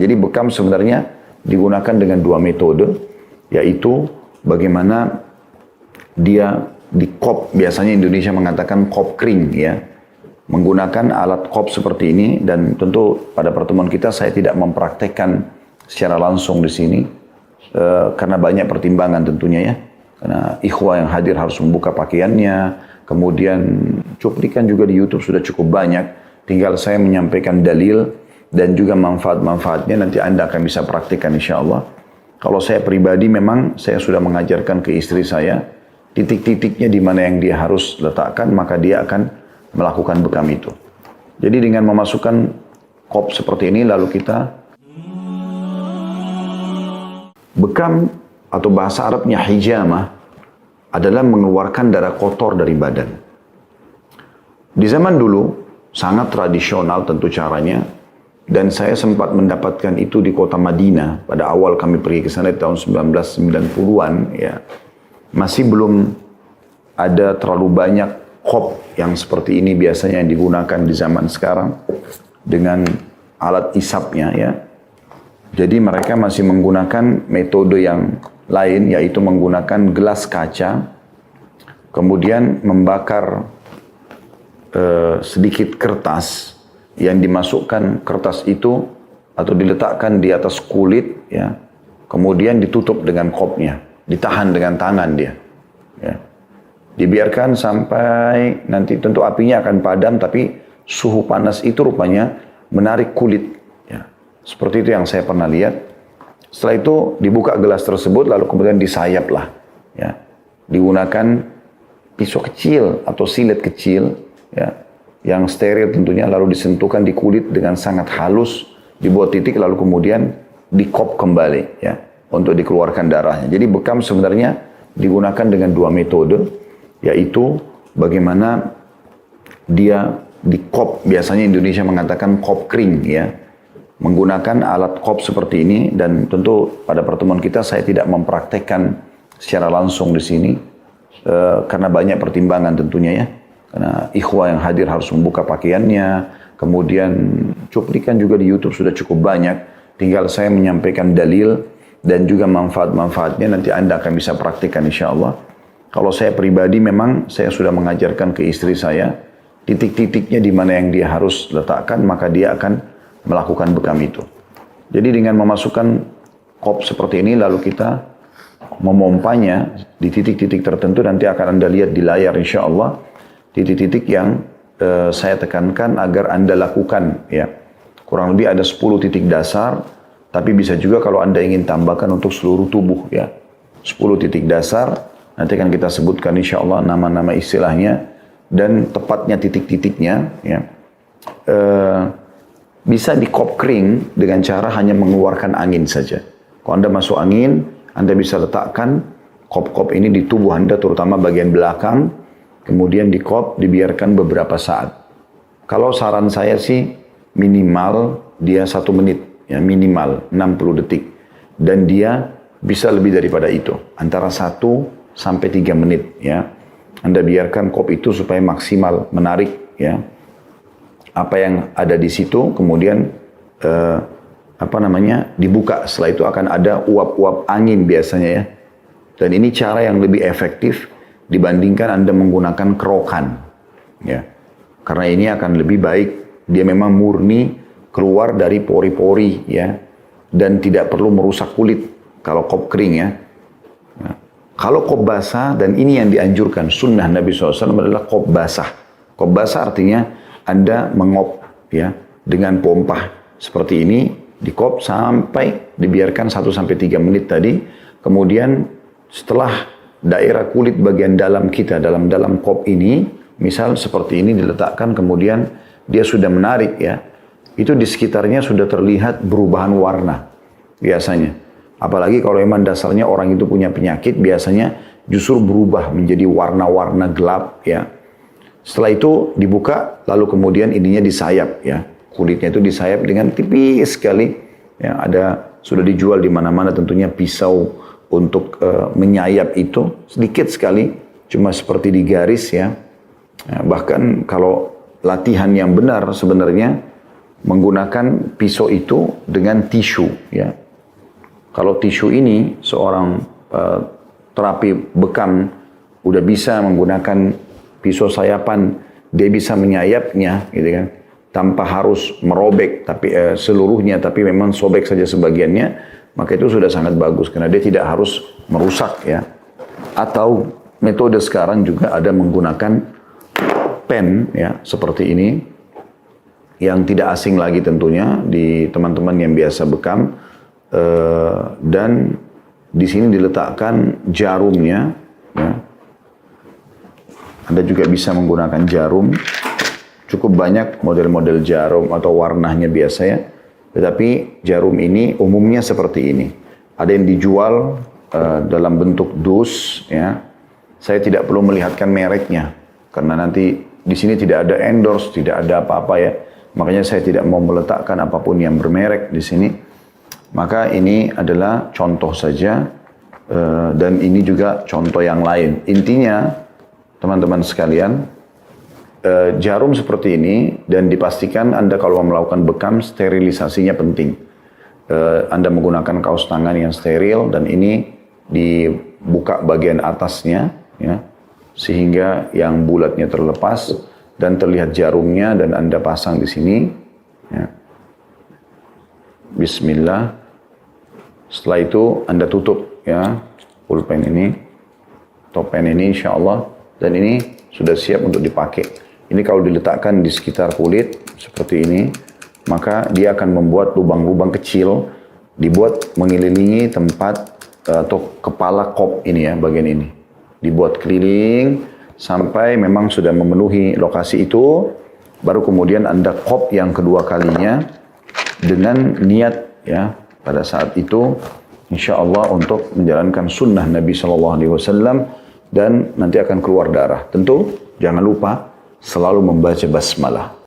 Jadi bekam sebenarnya digunakan dengan dua metode, yaitu bagaimana dia di kop, biasanya Indonesia mengatakan kop kering ya, menggunakan alat kop seperti ini. Dan tentu pada pertemuan kita saya tidak mempraktekkan secara langsung di sini karena banyak pertimbangan tentunya ya, karena ikhwah yang hadir harus membuka pakaiannya, kemudian cuplikan juga di YouTube sudah cukup banyak, tinggal saya menyampaikan dalil dan juga manfaat-manfaatnya, nanti Anda akan bisa praktikkan insya Allah. Kalau saya pribadi memang saya sudah mengajarkan ke istri saya titik-titiknya di mana yang dia harus letakkan, maka dia akan melakukan bekam itu. Jadi dengan memasukkan kop seperti ini, lalu kita bekam atau bahasa Arabnya hijamah adalah mengeluarkan darah kotor dari badan. Di zaman dulu sangat tradisional tentu caranya, dan saya sempat mendapatkan itu di kota Madinah pada awal kami pergi ke sana di tahun 1990-an ya. Masih belum ada terlalu banyak kop yang seperti ini biasanya yang digunakan di zaman sekarang dengan alat isapnya ya. Jadi mereka masih menggunakan metode yang lain, yaitu menggunakan gelas kaca, kemudian membakar sedikit kertas, yang dimasukkan kertas itu atau diletakkan di atas kulit ya, kemudian ditutup dengan kopnya, ditahan dengan tangan dia ya. Dibiarkan sampai nanti tentu apinya akan padam, tapi suhu panas itu rupanya menarik kulit ya. Seperti itu yang saya pernah lihat. Setelah itu dibuka gelas tersebut, lalu kemudian disayap lah ya, digunakan pisau kecil atau silet kecil ya, yang steril tentunya, lalu disentuhkan di kulit dengan sangat halus, dibuat titik, lalu kemudian dikop kembali ya, untuk dikeluarkan darahnya. Jadi bekam sebenarnya digunakan dengan dua metode, yaitu bagaimana dia dikop, biasanya Indonesia mengatakan kop kering ya, menggunakan alat kop seperti ini. Dan tentu pada pertemuan kita saya tidak mempraktekkan secara langsung di sini karena banyak pertimbangan tentunya ya, karena ikhwah yang hadir harus membuka pakaiannya, kemudian cuplikan juga di YouTube sudah cukup banyak, tinggal saya menyampaikan dalil dan juga manfaat-manfaatnya, nanti Anda akan bisa praktikkan insya Allah. Kalau saya pribadi memang saya sudah mengajarkan ke istri saya titik-titiknya di mana yang dia harus letakkan, maka dia akan melakukan bekam itu. Jadi dengan memasukkan kop seperti ini, lalu kita memompanya di titik-titik tertentu, nanti akan Anda lihat di layar insya Allah titik-titik yang saya tekankan agar Anda lakukan ya. Kurang lebih ada 10 titik dasar, tapi bisa juga kalau Anda ingin tambahkan untuk seluruh tubuh ya. 10 titik dasar, nanti akan kita sebutkan insya Allah nama-nama istilahnya dan tepatnya titik-titiknya ya. Bisa dikop kering dengan cara hanya mengeluarkan angin saja. Kalau Anda masuk angin, Anda bisa letakkan kop-kop ini di tubuh Anda, terutama bagian belakang, kemudian dikop, dibiarkan beberapa saat. Kalau saran saya sih minimal dia 1 menit, ya minimal 60 detik. Dan dia bisa lebih daripada itu, antara 1 sampai 3 menit ya. Anda biarkan kop itu supaya maksimal menarik ya apa yang ada di situ, kemudian dibuka. Setelah itu akan ada uap-uap angin biasanya ya. Dan ini cara yang lebih efektif dibandingkan Anda menggunakan kerokan ya, karena ini akan lebih baik, dia memang murni keluar dari pori-pori ya, dan tidak perlu merusak kulit kalau kop kering ya. Nah, kalau kop basah, dan ini yang dianjurkan sunnah Nabi SAW adalah kop basah. Kop basah artinya Anda mengop ya dengan pompa seperti ini, dikop sampai dibiarkan 1-3 menit tadi, kemudian setelah daerah kulit bagian dalam kita, dalam kop ini, misal seperti ini diletakkan, kemudian dia sudah menarik ya, itu di sekitarnya sudah terlihat perubahan warna biasanya. Apalagi kalau memang dasarnya orang itu punya penyakit, biasanya justru berubah menjadi warna-warna gelap ya. Setelah itu dibuka, lalu kemudian ininya disayap ya, kulitnya itu disayap dengan tipis sekali ya. Ada sudah dijual di mana-mana tentunya pisau untuk menyayap itu, sedikit sekali, cuma seperti digaris ya. Bahkan kalau latihan yang benar sebenarnya menggunakan pisau itu dengan tisu, ya. Kalau tisu ini seorang terapi bekam udah bisa menggunakan pisau sayapan, dia bisa menyayapnya, gitu kan, tanpa harus merobek tapi seluruhnya, tapi memang sobek saja sebagiannya, maka itu sudah sangat bagus karena dia tidak harus merusak, ya. Atau metode sekarang juga ada menggunakan pen, ya, seperti ini, yang tidak asing lagi tentunya di teman-teman yang biasa bekam, dan di sini diletakkan jarumnya, ya. Anda juga bisa menggunakan jarum, cukup banyak model-model jarum atau warnanya biasa, ya. Tetapi jarum ini umumnya seperti ini. Ada yang dijual dalam bentuk dus, ya. Saya tidak perlu melihatkan mereknya karena nanti di sini tidak ada endorse, tidak ada apa-apa, ya. Makanya saya tidak mau meletakkan apapun yang bermerek di sini. Maka ini adalah contoh saja, dan ini juga contoh yang lain. Intinya, teman-teman sekalian, jarum seperti ini, dan dipastikan Anda kalau melakukan bekam, sterilisasinya penting. Anda menggunakan kaos tangan yang steril, dan ini dibuka bagian atasnya, ya, sehingga yang bulatnya terlepas, dan terlihat jarumnya, dan Anda pasang di sini, ya. Bismillah. Setelah itu Anda tutup, ya, pulpen ini, topen ini, insya Allah, dan ini sudah siap untuk dipakai. Ini kalau diletakkan di sekitar kulit seperti ini, maka dia akan membuat lubang-lubang kecil, dibuat mengelilingi tempat atau kepala kop ini, ya, bagian ini, dibuat keliling sampai memang sudah memenuhi lokasi itu, baru kemudian Anda kop yang kedua kalinya dengan niat, ya, pada saat itu insya Allah untuk menjalankan sunnah Nabi SAW, dan nanti akan keluar darah. Tentu jangan lupa selalu membaca basmalah.